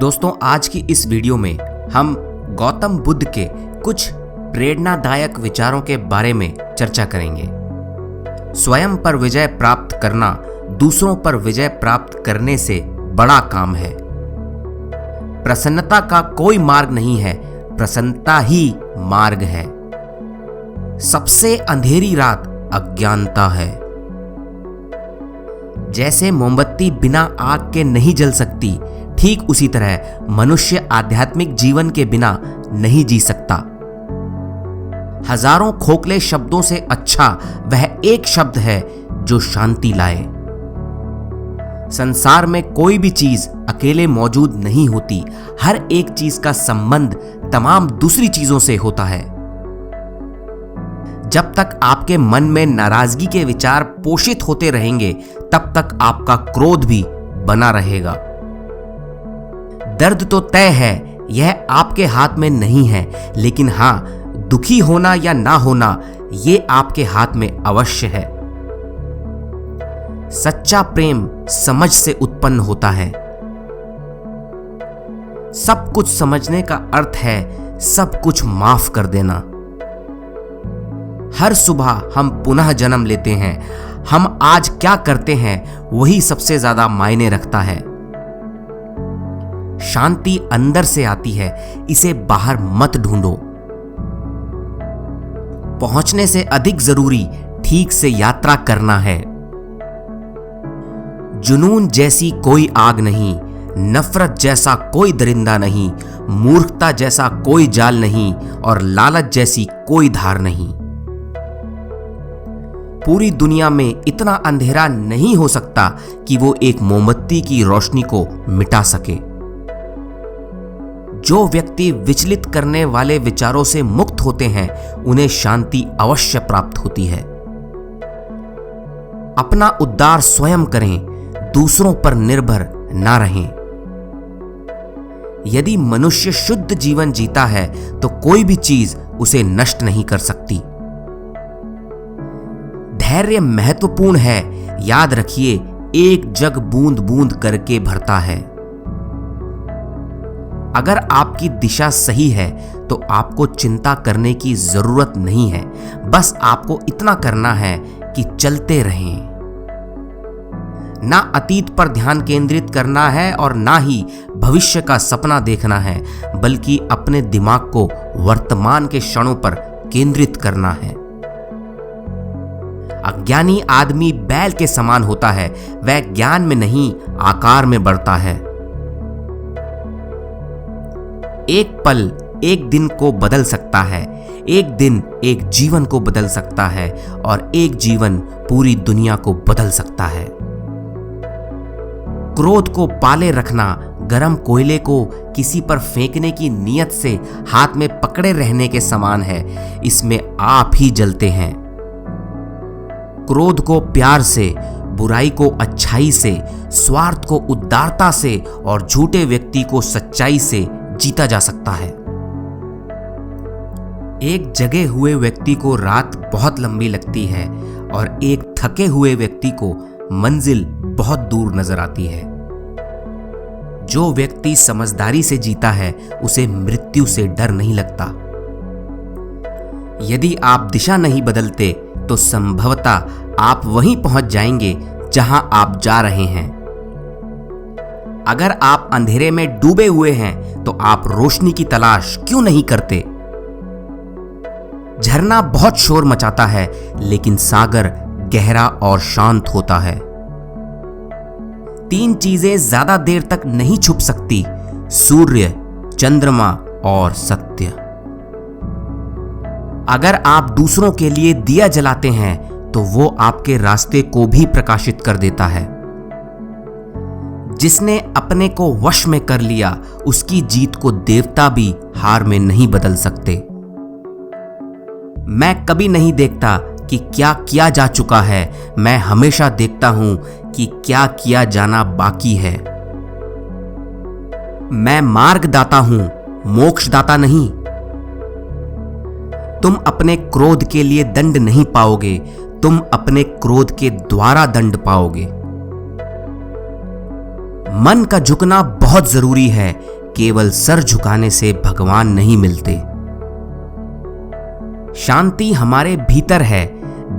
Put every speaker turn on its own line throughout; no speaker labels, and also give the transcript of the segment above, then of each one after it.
दोस्तों, आज की इस वीडियो में हम गौतम बुद्ध के कुछ प्रेरणादायक विचारों के बारे में चर्चा करेंगे। स्वयं पर विजय प्राप्त करना दूसरों पर विजय प्राप्त करने से बड़ा काम है। प्रसन्नता का कोई मार्ग नहीं है, प्रसन्नता ही मार्ग है। सबसे अंधेरी रात अज्ञानता है। जैसे मोमबत्ती बिना आग के नहीं जल सकती, ठीक उसी तरह मनुष्य आध्यात्मिक जीवन के बिना नहीं जी सकता। हजारों खोखले शब्दों से अच्छा वह एक शब्द है जो शांति लाए। संसार में कोई भी चीज अकेले मौजूद नहीं होती, हर एक चीज का संबंध तमाम दूसरी चीजों से होता है। जब तक आपके मन में नाराजगी के विचार पोषित होते रहेंगे, तब तक आपका क्रोध भी बना रहेगा। दर्द तो तय है, यह आपके हाथ में नहीं है, लेकिन हां, दुखी होना या ना होना यह आपके हाथ में अवश्य है। सच्चा प्रेम समझ से उत्पन्न होता है। सब कुछ समझने का अर्थ है सब कुछ माफ कर देना। हर सुबह हम पुनः जन्म लेते हैं। हम आज क्या करते हैं वही सबसे ज्यादा मायने रखता है। शांति अंदर से आती है, इसे बाहर मत ढूंढो। पहुंचने से अधिक जरूरी ठीक से यात्रा करना है। जुनून जैसी कोई आग नहीं, नफरत जैसा कोई दरिंदा नहीं, मूर्खता जैसा कोई जाल नहीं और लालच जैसी कोई धार नहीं। पूरी दुनिया में इतना अंधेरा नहीं हो सकता कि वो एक मोमबत्ती की रोशनी को मिटा सके। जो व्यक्ति विचलित करने वाले विचारों से मुक्त होते हैं, उन्हें शांति अवश्य प्राप्त होती है। अपना उद्धार स्वयं करें, दूसरों पर निर्भर ना रहें। यदि मनुष्य शुद्ध जीवन जीता है तो कोई भी चीज उसे नष्ट नहीं कर सकती। धैर्य महत्वपूर्ण है, याद रखिए, एक जग बूंद बूंद करके भरता है। अगर आपकी दिशा सही है तो आपको चिंता करने की जरूरत नहीं है। बस आपको इतना करना है कि चलते रहें। ना अतीत पर ध्यान केंद्रित करना है और ना ही भविष्य का सपना देखना है, बल्कि अपने दिमाग को वर्तमान के क्षणों पर केंद्रित करना है। अज्ञानी आदमी बैल के समान होता है, वह ज्ञान में नहीं आकार में बढ़ता है। एक पल एक दिन को बदल सकता है, एक दिन एक जीवन को बदल सकता है और एक जीवन पूरी दुनिया को बदल सकता है। क्रोध को पाले रखना गरम कोयले को किसी पर फेंकने की नियत से हाथ में पकड़े रहने के समान है। इसमें आप ही जलते हैं। क्रोध को प्यार से, बुराई को अच्छाई से, स्वार्थ को उदारता से और झूठे व्यक्ति को सच्चाई से जीता जा सकता है। एक जगे हुए व्यक्ति को रात बहुत लंबी लगती है और एक थके हुए व्यक्ति को मंजिल बहुत दूर नजर आती है। जो व्यक्ति समझदारी से जीता है, उसे मृत्यु से डर नहीं लगता। यदि आप दिशा नहीं बदलते तो संभवतः आप वहीं पहुंच जाएंगे जहां आप जा रहे हैं। अगर आप अंधेरे में डूबे हुए हैं तो आप रोशनी की तलाश क्यों नहीं करते? झरना बहुत शोर मचाता है, लेकिन सागर गहरा और शांत होता है। तीन चीजें ज्यादा देर तक नहीं छुप सकती: सूर्य, चंद्रमा और सत्य। अगर आप दूसरों के लिए दिया जलाते हैं तो वो आपके रास्ते को भी प्रकाशित कर देता है। जिसने अपने को वश में कर लिया, उसकी जीत को देवता भी हार में नहीं बदल सकते। मैं कभी नहीं देखता कि क्या किया जा चुका है, मैं हमेशा देखता हूं कि क्या किया जाना बाकी है। मैं मार्गदाता हूं, मोक्षदाता नहीं। तुम अपने क्रोध के लिए दंड नहीं पाओगे, तुम अपने क्रोध के द्वारा दंड पाओगे। मन का झुकना बहुत जरूरी है, केवल सर झुकाने से भगवान नहीं मिलते। शांति हमारे भीतर है।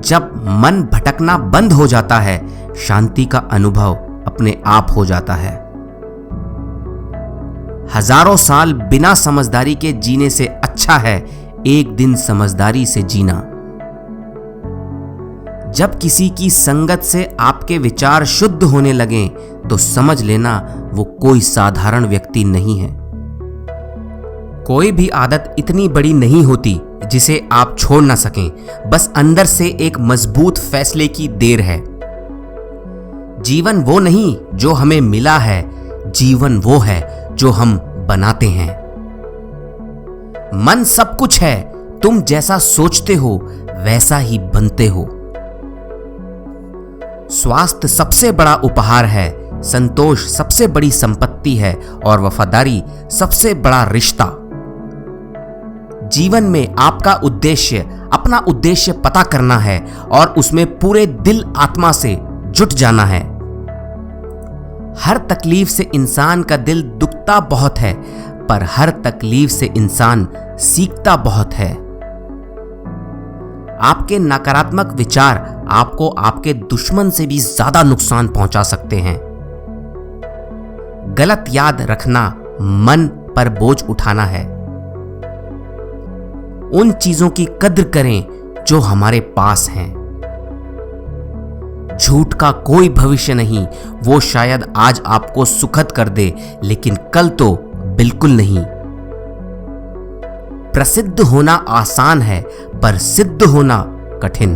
जब मन भटकना बंद हो जाता है, शांति का अनुभव अपने आप हो जाता है। हजारों साल बिना समझदारी के जीने से अच्छा है एक दिन समझदारी से जीना। जब किसी की संगत से आपके विचार शुद्ध होने लगें तो समझ लेना वो कोई साधारण व्यक्ति नहीं है। कोई भी आदत इतनी बड़ी नहीं होती जिसे आप छोड़ ना सकें, बस अंदर से एक मजबूत फैसले की देर है। जीवन वो नहीं जो हमें मिला है, जीवन वो है जो हम बनाते हैं। मन सब कुछ है, तुम जैसा सोचते हो वैसा ही बनते हो। स्वास्थ्य सबसे बड़ा उपहार है, संतोष सबसे बड़ी संपत्ति है और वफादारी सबसे बड़ा रिश्ता। जीवन में आपका उद्देश्य, अपना उद्देश्य पता करना है और उसमें पूरे दिल आत्मा से जुट जाना है। हर तकलीफ से इंसान का दिल दुखता बहुत है, पर हर तकलीफ से इंसान सीखता बहुत है। आपके नकारात्मक विचार आपको आपके दुश्मन से भी ज्यादा नुकसान पहुंचा सकते हैं। गलत याद रखना मन पर बोझ उठाना है। उन चीजों की कद्र करें जो हमारे पास हैं। झूठ का कोई भविष्य नहीं, वो शायद आज आपको सुखद कर दे, लेकिन कल तो बिल्कुल नहीं। प्रसिद्ध होना आसान है, पर सिद्ध होना कठिन।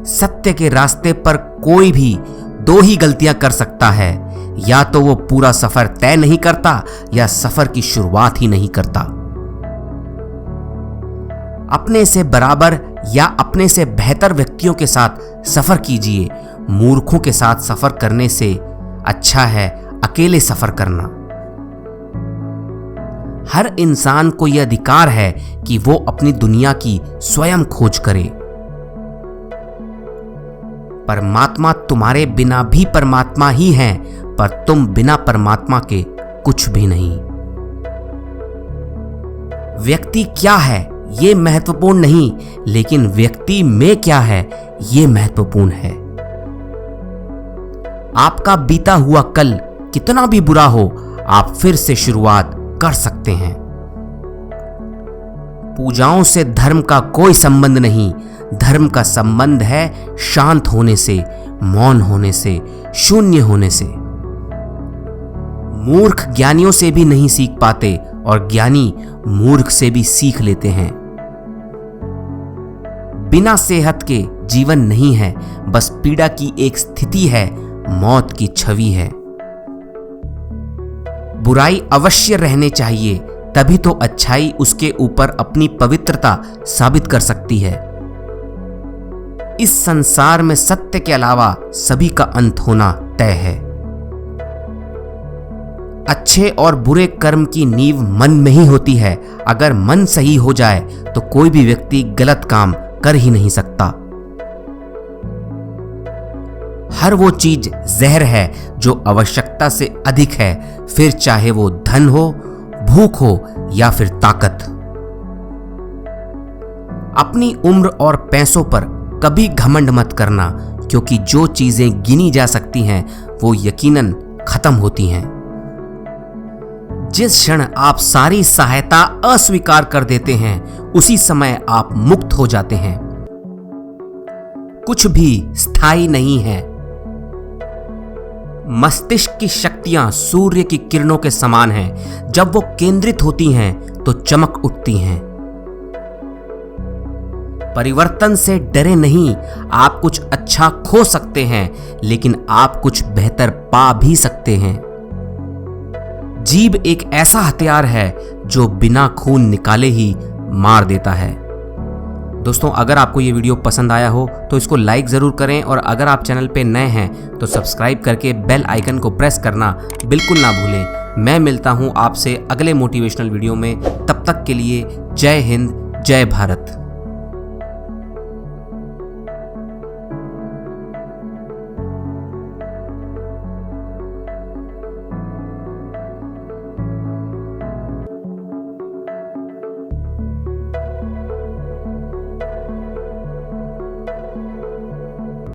सत्य के रास्ते पर कोई भी दो ही गलतियां कर सकता है, या तो वो पूरा सफर तय नहीं करता या सफर की शुरुआत ही नहीं करता। अपने से बराबर या अपने से बेहतर व्यक्तियों के साथ सफर कीजिए। मूर्खों के साथ सफर करने से अच्छा है अकेले सफर करना। हर इंसान को यह अधिकार है कि वो अपनी दुनिया की स्वयं खोज करे। परमात्मा तुम्हारे बिना भी परमात्मा ही हैं, पर तुम बिना परमात्मा के कुछ भी नहीं। व्यक्ति क्या है ये महत्वपूर्ण नहीं, लेकिन व्यक्ति में क्या है ये महत्वपूर्ण है। आपका बीता हुआ कल कितना भी बुरा हो, आप फिर से शुरुआत कर सकते हैं। पूजाओं से धर्म का कोई संबंध नहीं, धर्म का संबंध है शांत होने से, मौन होने से, शून्य होने से। मूर्ख ज्ञानियों से भी नहीं सीख पाते और ज्ञानी मूर्ख से भी सीख लेते हैं। बिना सेहत के जीवन नहीं है, बस पीड़ा की एक स्थिति है, मौत की छवि है। बुराई अवश्य रहने चाहिए, तभी तो अच्छाई उसके ऊपर अपनी पवित्रता साबित कर सकती है। इस संसार में सत्य के अलावा सभी का अंत होना तय है। अच्छे और बुरे कर्म की नींव मन में ही होती है। अगर मन सही हो जाए तो कोई भी व्यक्ति गलत काम कर ही नहीं सकता। हर वो चीज जहर है जो आवश्यकता से अधिक है, फिर चाहे वो धन हो, भूख हो या फिर ताकत। अपनी उम्र और पैसों पर कभी घमंड मत करना, क्योंकि जो चीजें गिनी जा सकती हैं वो यकीनन खत्म होती हैं। जिस क्षण आप सारी सहायता अस्वीकार कर देते हैं, उसी समय आप मुक्त हो जाते हैं। कुछ भी स्थायी नहीं है। मस्तिष्क की शक्तियां सूर्य की किरणों के समान हैं। जब वो केंद्रित होती हैं तो चमक उठती हैं। परिवर्तन से डरे नहीं। आप कुछ अच्छा खो सकते हैं, लेकिन आप कुछ बेहतर पा भी सकते हैं। जीभ एक ऐसा हथियार है जो बिना खून निकाले ही मार देता है। दोस्तों, अगर आपको ये वीडियो पसंद आया हो तो इसको लाइक ज़रूर करें, और अगर आप चैनल पे नए हैं तो सब्सक्राइब करके बेल आइकन को प्रेस करना बिल्कुल ना भूलें। मैं मिलता हूँ आपसे अगले मोटिवेशनल वीडियो में। तब तक के लिए जय हिंद, जय भारत।